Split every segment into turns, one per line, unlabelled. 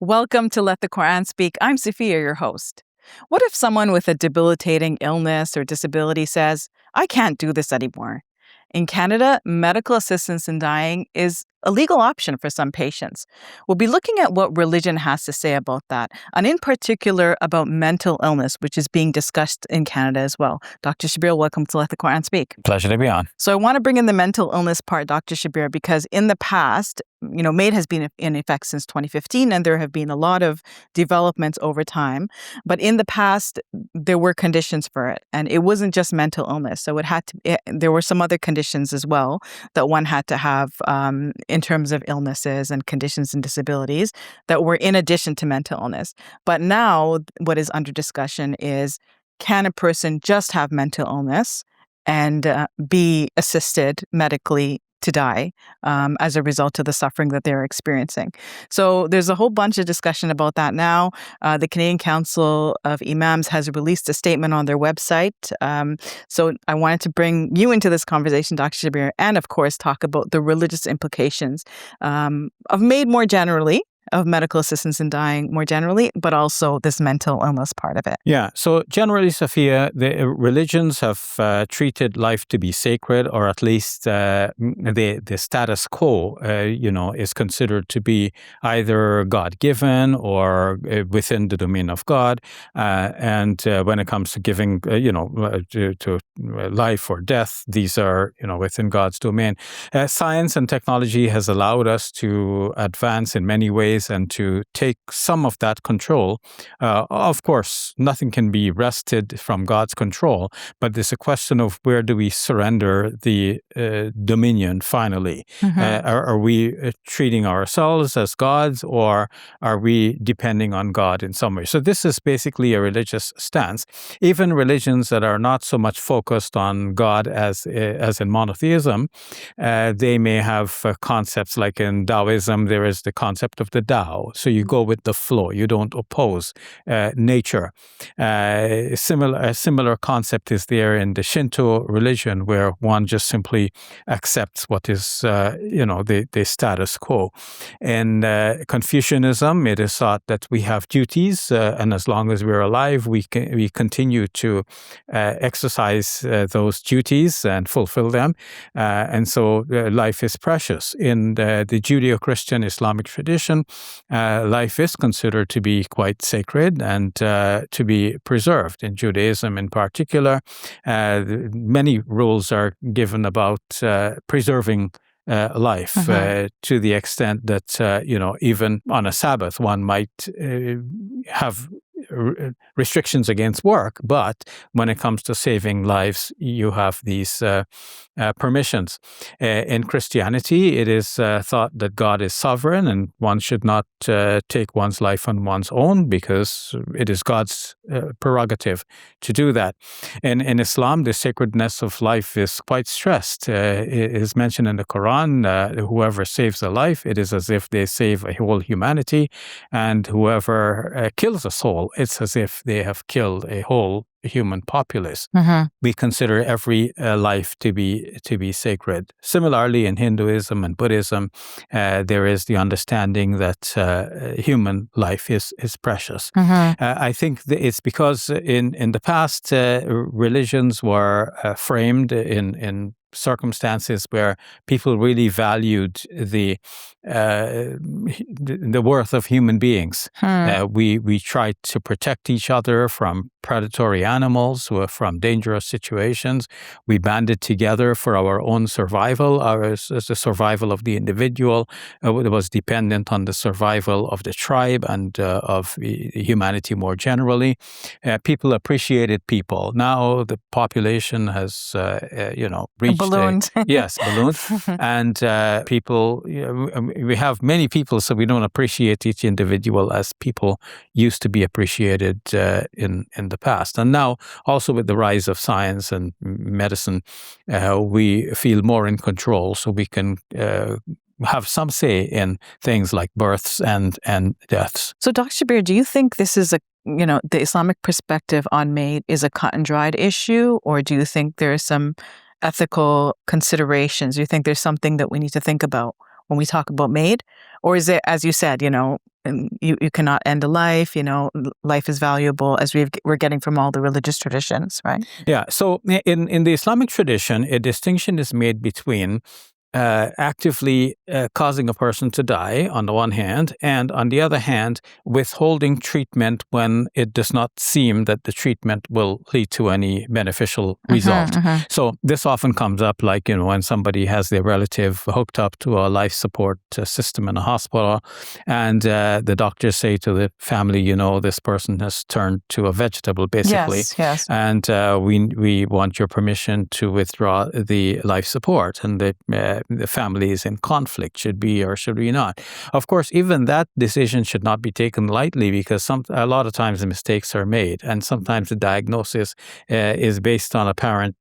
Welcome to Let the Quran Speak. I'm Safiyyah, your host. What if someone with a debilitating illness or disability says, I can't do this anymore? In Canada, medical assistance in dying is a legal option for some patients. We'll be looking at what religion has to say about that, and in particular about mental illness, which is being discussed in Canada as well. Dr. Shabir, welcome to Let the Quran Speak.
Pleasure to be on.
So I want to bring in the mental illness part, Dr. Shabir, because in the past, MAiD has been in effect since 2015, and there have been a lot of developments over time. But in the past, there were conditions for it, and it wasn't just mental illness. So there were some other conditions as well that one had to have in terms of illnesses and conditions and disabilities that were in addition to mental illness. But now what is under discussion is, can a person just have mental illness and be assisted medically to die as a result of the suffering that they're experiencing? So there's a whole bunch of discussion about that now. The Canadian Council of Imams has released a statement on their website. So I wanted to bring you into this conversation, Dr. Shabir, and of course talk about the religious implications of MAiD more generally, of medical assistance in dying more generally, but also this mental illness part of it.
Yeah. So generally, Safiyyah, the religions have treated life to be sacred, or at least the status quo, is considered to be either God-given or within the domain of God. And when it comes to giving, to life or death, these are, within God's domain. Science and technology has allowed us to advance in many ways and to take some of that control. Of course, nothing can be wrested from God's control, but there's a question of where do we surrender the dominion finally?
Mm-hmm.
Are we treating ourselves as gods, or are we depending on God in some way? So this is basically a religious stance. Even religions that are not so much focused on God as in monotheism, they may have concepts like in Taoism, there is the concept of the Tao. So you go with the flow. You don't oppose nature. A similar concept is there in the Shinto religion, where one just simply accepts what is, the status quo. In Confucianism, it is thought that we have duties, and as long as we're alive, we continue to exercise those duties and fulfill them. And so life is precious. In the Judeo-Christian Islamic tradition, life is considered to be quite sacred and to be preserved. In Judaism in particular, many rules are given about preserving life, to the extent that, even on a Sabbath, one might have restrictions against work, but when it comes to saving lives, you have these permissions. In Christianity, it is thought that God is sovereign and one should not take one's life on one's own, because it is God's prerogative to do that. In Islam, the sacredness of life is quite stressed. It is mentioned in the Quran, whoever saves a life, it is as if they save a whole humanity, and whoever kills a soul, it's as if they have killed a whole human populace. We consider every life to be sacred. Similarly, in Hinduism and Buddhism, there is the understanding that human life is precious. I think it's because in the past, religions were framed in circumstances where people really valued the worth of human beings. We tried to protect each other from predatory animals, from dangerous situations. We banded together for our own survival. The survival of the individual was dependent on the survival of the tribe and of humanity more generally. People appreciated people. Now the population has, reached
ballooned.
Ballooned. And people, we have many people, so we don't appreciate each individual as people used to be appreciated in the past. And now, also with the rise of science and medicine, we feel more in control, so we can have some say in things like births and deaths.
So, Dr. Shabir, do you think this is the Islamic perspective on MAiD is a cut and dried issue, or do you think there are some ethical considerations? Do you think there's something that we need to think about when we talk about MAiD? Or is it, as you said, you cannot end a life, life is valuable, as we're getting from all the religious traditions, right?
Yeah. So in the Islamic tradition, a distinction is made between actively causing a person to die on the one hand, and on the other hand, withholding treatment when it does not seem that the treatment will lead to any beneficial result. So this often comes up like, when somebody has their relative hooked up to a life support system in a hospital, and the doctors say to the family, this person has turned to a vegetable, basically.
Yes.
And we want your permission to withdraw the life support. And the family is in conflict. Should we or should we not? Of course, even that decision should not be taken lightly, because a lot of times the mistakes are made, and sometimes the diagnosis is based on apparent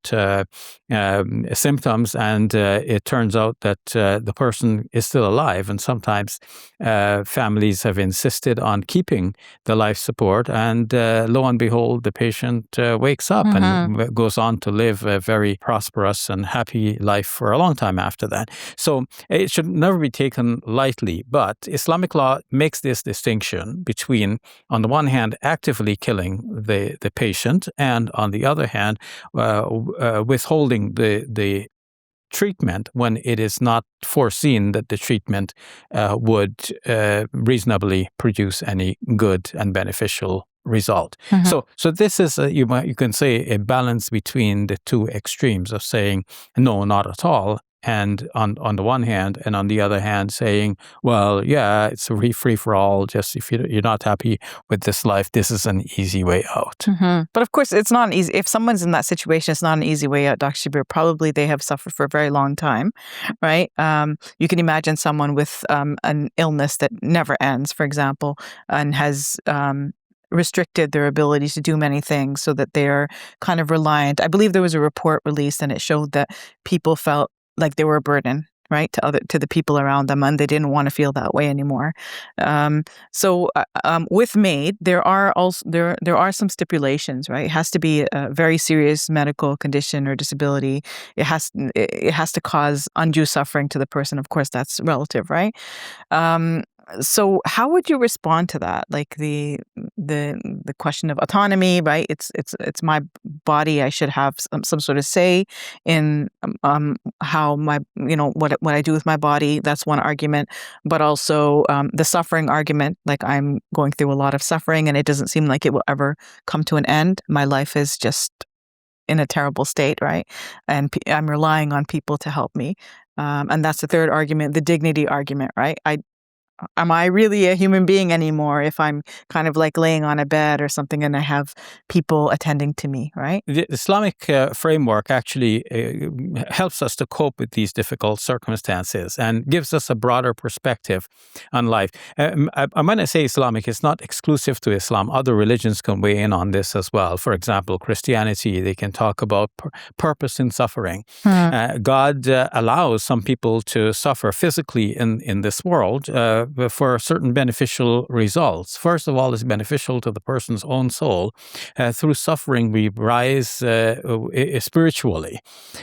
symptoms, and it turns out that the person is still alive. And sometimes families have insisted on keeping the life support, and lo and behold, the patient wakes up and goes on to live a very prosperous and happy life for a long time after that. So it should never be taken lightly. But Islamic law makes this distinction between, on the one hand, actively killing the patient, and on the other hand, withholding the treatment when it is not foreseen that the treatment would reasonably produce any good and beneficial result. So this is you can say a balance between the two extremes of saying no, not at all, and on the one hand, and on the other hand saying, well, yeah, it's a free for all. Just if you're not happy with this life, this is an easy way out.
But of course, it's not easy. If someone's in that situation, it's not an easy way out, Dr. Shabir. Probably they have suffered for a very long time, right? You can imagine someone with an illness that never ends, for example, and has restricted their ability to do many things, so that they're kind of reliant. I believe there was a report released, and it showed that people felt like they were a burden, right, to the people around them, and they didn't want to feel that way anymore. So with MAiD, there are some stipulations, right? It has to be a very serious medical condition or disability. It has to cause undue suffering to the person. Of course, that's relative, right? So how would you respond to that? Like the question of autonomy, right? It's my body. I should have some sort of say in how my what I do with my body. That's one argument. But also the suffering argument. Like, I'm going through a lot of suffering, and it doesn't seem like it will ever come to an end. My life is just in a terrible state, right? And I'm relying on people to help me. And that's the third argument, the dignity argument, right? Am I really a human being anymore if I'm kind of like laying on a bed or something and I have people attending to me, right?
The Islamic framework actually helps us to cope with these difficult circumstances and gives us a broader perspective on life. I'm going to say Islamic is not exclusive to Islam. Other religions can weigh in on this as well. For example, Christianity, they can talk about purpose in suffering. God allows some people to suffer physically in this world for certain beneficial results. First of all, it's beneficial to the person's own soul. Through suffering, we rise spiritually,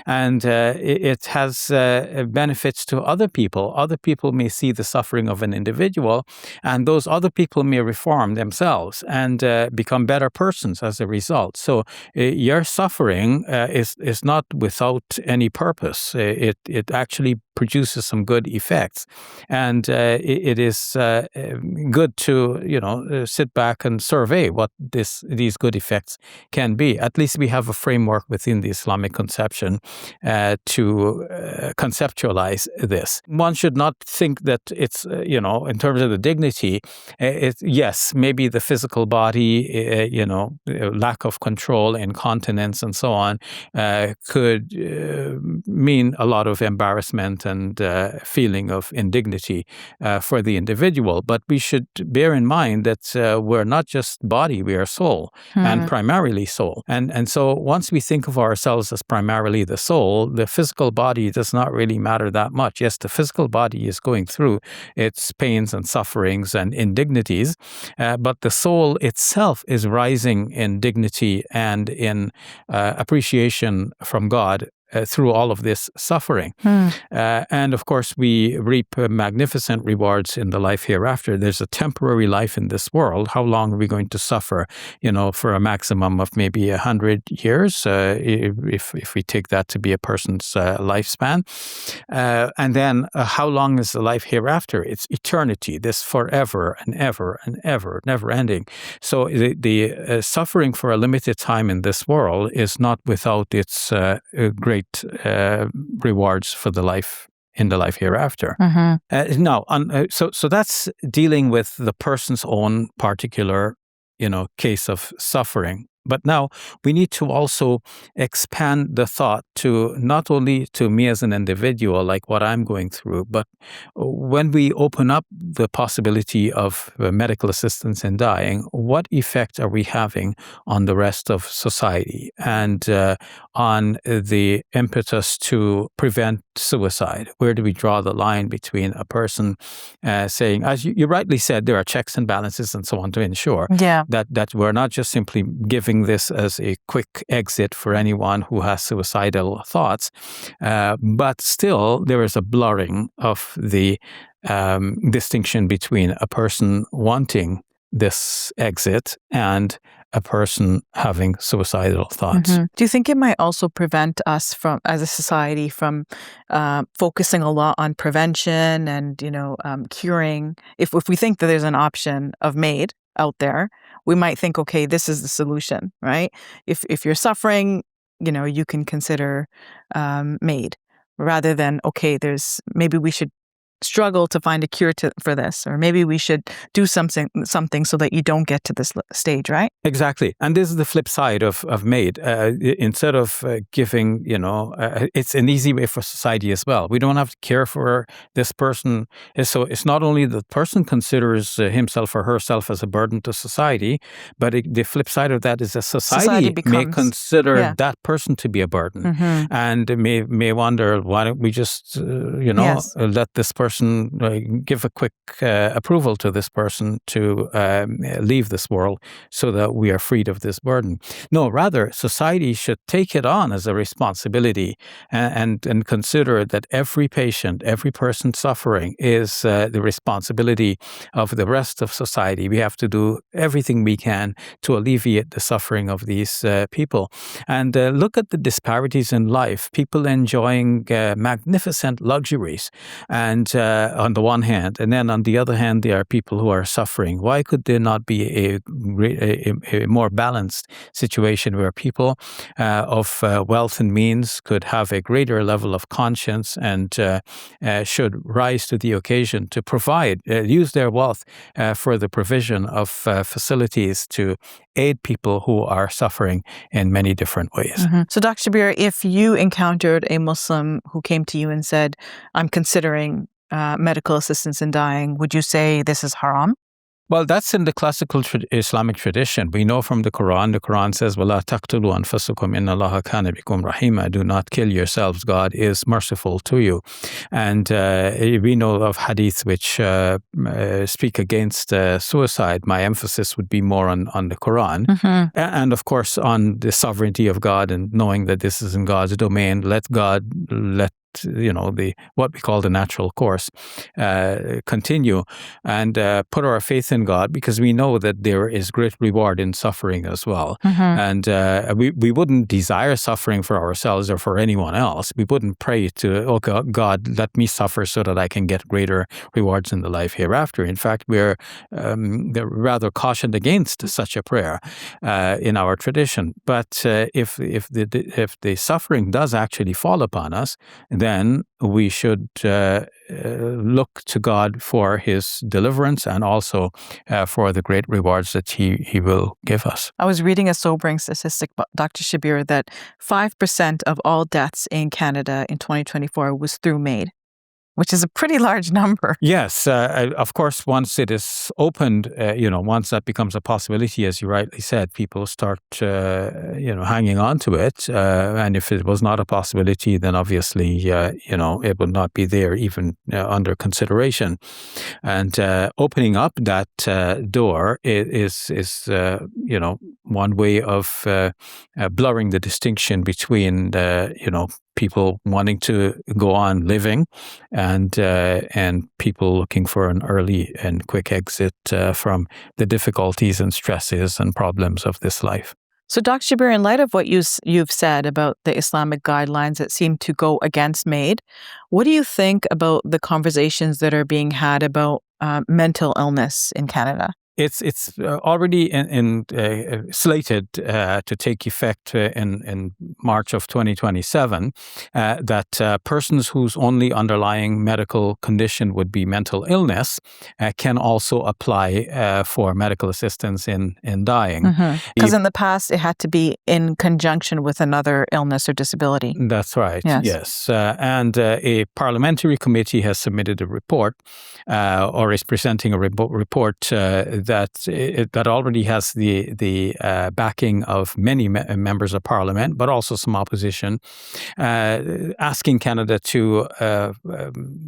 and it has benefits to other people. Other people may see the suffering of an individual, and those other people may reform themselves and become better persons as a result. So your suffering is not without any purpose. It actually produces some good effects, and it is good to sit back and survey what these good effects can be. At least we have a framework within the Islamic conception to conceptualize this. One should not think that it's in terms of the dignity. Yes, maybe the physical body, lack of control, incontinence, and so on, could mean a lot of embarrassment and feeling of indignity for the individual. But we should bear in mind that we're not just body, we are soul, and primarily soul. And so once we think of ourselves as primarily the soul, the physical body does not really matter that much. Yes, the physical body is going through its pains and sufferings and indignities, but the soul itself is rising in dignity and in appreciation from God through all of this suffering. And of course, we reap magnificent rewards in the life hereafter. There's a temporary life in this world. How long are we going to suffer? For a maximum of maybe 100 years, if we take that to be a person's lifespan. And then how long is the life hereafter? It's eternity, this forever and ever and ever, never ending. So the suffering for a limited time in this world is not without its great rewards for the life in the life hereafter. So that's dealing with the person's own particular, case of suffering. But now we need to also expand the thought to not only to me as an individual, like what I'm going through, but when we open up the possibility of medical assistance in dying, what effect are we having on the rest of society and on the impetus to prevent suicide? Where do we draw the line between a person saying, as you rightly said, there are checks and balances and so on to ensure that we're not just simply giving this as a quick exit for anyone who has suicidal thoughts, but still there is a blurring of the distinction between a person wanting this exit and a person having suicidal thoughts.
Do you think it might also prevent us from, as a society, from focusing a lot on prevention and curing? If we think that there's an option of MAiD out there, we might think, okay, this is the solution, right? If you're suffering, you can consider MAiD, rather than, okay, maybe we should struggle to find a cure for this, or maybe we should do something so that you don't get to this stage, right?
Exactly. And this is the flip side of MAiD. Instead of giving, it's an easy way for society as well. We don't have to care for this person. So it's not only the person considers himself or herself as a burden to society, but the flip side of that is that society may consider that person to be a burden, and may wonder, why don't we just, let this person give a quick approval to this person to leave this world so that we are freed of this burden. No, rather, society should take it on as a responsibility and consider that every patient, every person suffering is the responsibility of the rest of society. We have to do everything we can to alleviate the suffering of these people. And look at the disparities in life. People enjoying magnificent luxuries, and on the one hand, and then on the other hand, there are people who are suffering. Why could there not be a more balanced situation where people of wealth and means could have a greater level of conscience and should rise to the occasion to provide, use their wealth for the provision of facilities to aid people who are suffering in many different ways.
So, Dr. Shabir, if you encountered a Muslim who came to you and said, I'm considering medical assistance in dying, would you say this is haram?
Well, that's in the classical Islamic tradition. We know from the Quran says, وَلَا تَقْتُلُوا أَنفُسَكُمْ إِنَّ اللَّهَ كَانَ بِكُمْ رَحِيمًا. Do not kill yourselves. God is merciful to you. And we know of hadith which speak against suicide. My emphasis would be more on the Quran. And of course, on the sovereignty of God and knowing that this is in God's domain. Let what we call the natural course continue, and put our faith in God, because we know that there is great reward in suffering as well. And we wouldn't desire suffering for ourselves or for anyone else. We wouldn't pray to, oh God, let me suffer so that I can get greater rewards in the life hereafter. In fact, we're rather cautioned against such a prayer in our tradition. But if the suffering does actually fall upon us, then we should look to God for His deliverance and also for the great rewards that He will give us.
I was reading a sobering statistic, Dr. Shabir, that 5% of all deaths in Canada in 2024 was through MAiD, which is a pretty large number.
Yes, of course, once it is opened, once that becomes a possibility, as you rightly said, people start, hanging on to it. And if it was not a possibility, then obviously, it would not be there even under consideration. And opening up that door is one way of blurring the distinction between people wanting to go on living and people looking for an early and quick exit from the difficulties and stresses and problems of this life.
So, Dr. Shabir, in light of what you've said about the Islamic guidelines that seem to go against MAiD, what do you think about the conversations that are being had about mental illness in Canada?
It's already slated to take effect in March of 2027, that persons whose only underlying medical condition would be mental illness can also apply for medical assistance in dying.
Because in the past, it had to be in conjunction with another illness or disability.
That's right, yes. And a parliamentary committee has submitted a report, or is presenting a report that already has the backing of many members of parliament, but also some opposition, asking Canada to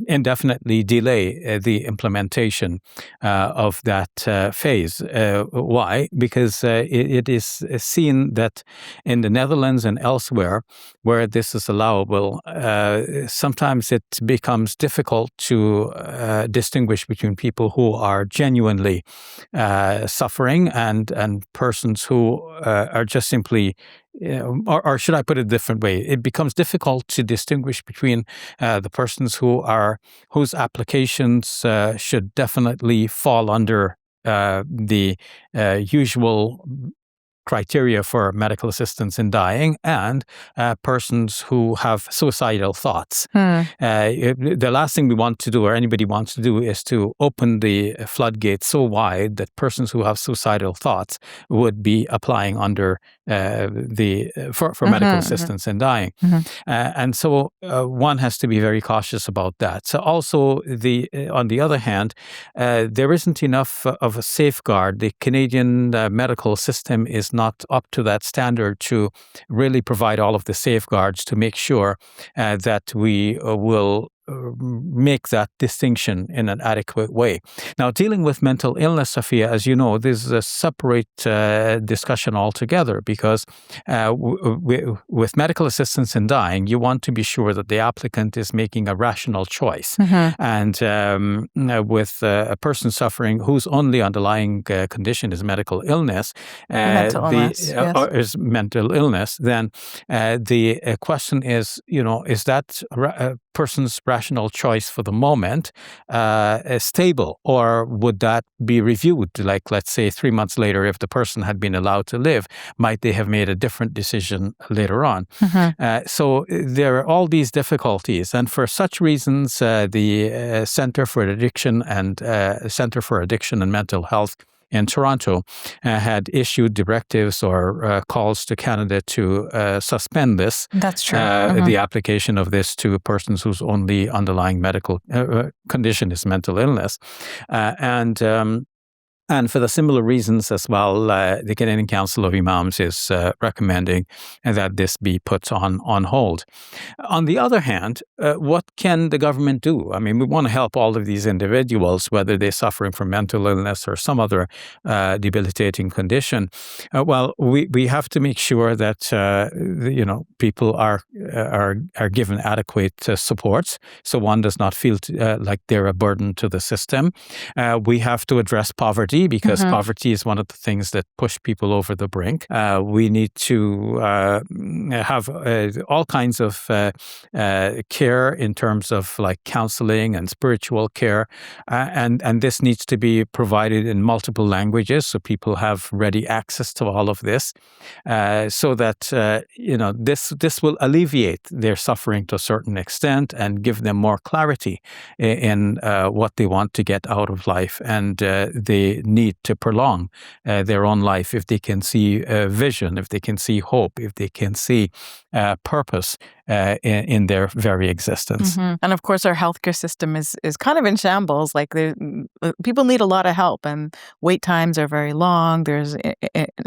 indefinitely delay the implementation of that phase. Why? Because it is seen that in the Netherlands and elsewhere where this is allowable, sometimes it becomes difficult to distinguish between people who are genuinely suffering and persons who are just simply, or should I put it a different way? It becomes difficult to distinguish between the persons whose applications should definitely fall under the usual criteria for medical assistance in dying and persons who have suicidal thoughts. The last thing we want to do, or anybody wants to do, is to open the floodgates so wide that persons who have suicidal thoughts would be applying under for medical assistance in dying. And so one has to be very cautious about that. So also, on the other hand, there isn't enough of a safeguard. The Canadian medical system is not up to that standard to really provide all of the safeguards to make sure that we will make that distinction in an adequate way. Now, dealing with mental illness, Safiyyah, as you know, this is a separate discussion altogether, because with medical assistance in dying, you want to be sure that the applicant is making a rational choice. And with a person suffering whose only underlying condition is medical illness, is mental illness, then the question is, is that person's rational choice for the moment stable, or would that be reviewed? Like, let's say 3 months later, if the person had been allowed to live, might they have made a different decision later on? So there are all these difficulties, and for such reasons, the Center for Addiction and Mental Health in Toronto had issued directives or calls to Canada to suspend this.
That's true.
The application of this to persons whose only underlying medical condition is mental illness. And for the similar reasons as well, the Canadian Council of Imams is recommending that this be put on hold. On the other hand, what can the government do? I mean, we want to help all of these individuals, whether they're suffering from mental illness or some other debilitating condition. Well, we have to make sure that people are given adequate supports, so one does not feel like they're a burden to the system. We have to address poverty, because poverty is one of the things that push people over the brink. We need to have all kinds of care in terms of like counseling and spiritual care, and this needs to be provided in multiple languages so people have ready access to all of this, so that this will alleviate their suffering to a certain extent and give them more clarity in what they want to get out of life, and they need to prolong their own life if they can see vision, if they can see hope, if they can see purpose in their very existence.
And of course, our healthcare system is kind of in shambles. Like, people need a lot of help, and wait times are very long. There's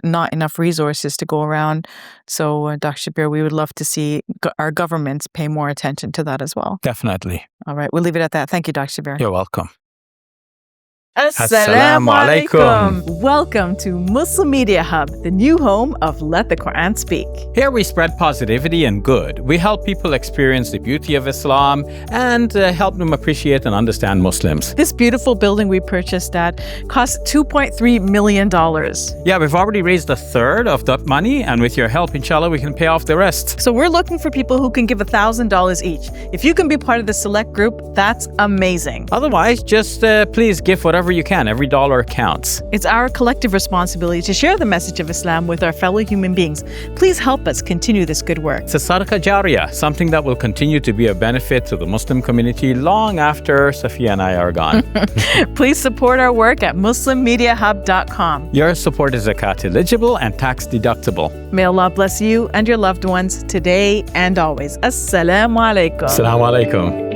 not enough resources to go around. So, Dr. Shabir, we would love to see our governments pay more attention to that as well.
Definitely.
All right, we'll leave it at that. Thank you, Dr. Shabir.
You're welcome.
Assalamu
Assalamu
alaikum.
alaikum.
Welcome to Muslim Media Hub, the new home of Let the Quran Speak.
Here we spread positivity and good. We help people experience the beauty of Islam and help them appreciate and understand Muslims.
This beautiful building we purchased at cost $2.3 million.
Yeah, we've already raised a third of that money, and with your help, inshallah, we can pay off the rest.
So we're looking for people who can give $1,000 each. If you can be part of the select group, that's amazing.
Otherwise, just please give whatever you can. Every dollar counts.
It's our collective responsibility to share the message of Islam with our fellow human beings. Please help us continue this good work.
It's a sadaqah jariyah, something that will continue to be a benefit to the Muslim community long after Safiyyah and I are gone.
Please support our work at muslimmediahub.com.
Your support is zakat eligible and tax deductible.
May Allah bless you and your loved ones today and always. Assalamu alaikum.
Assalamu alaikum.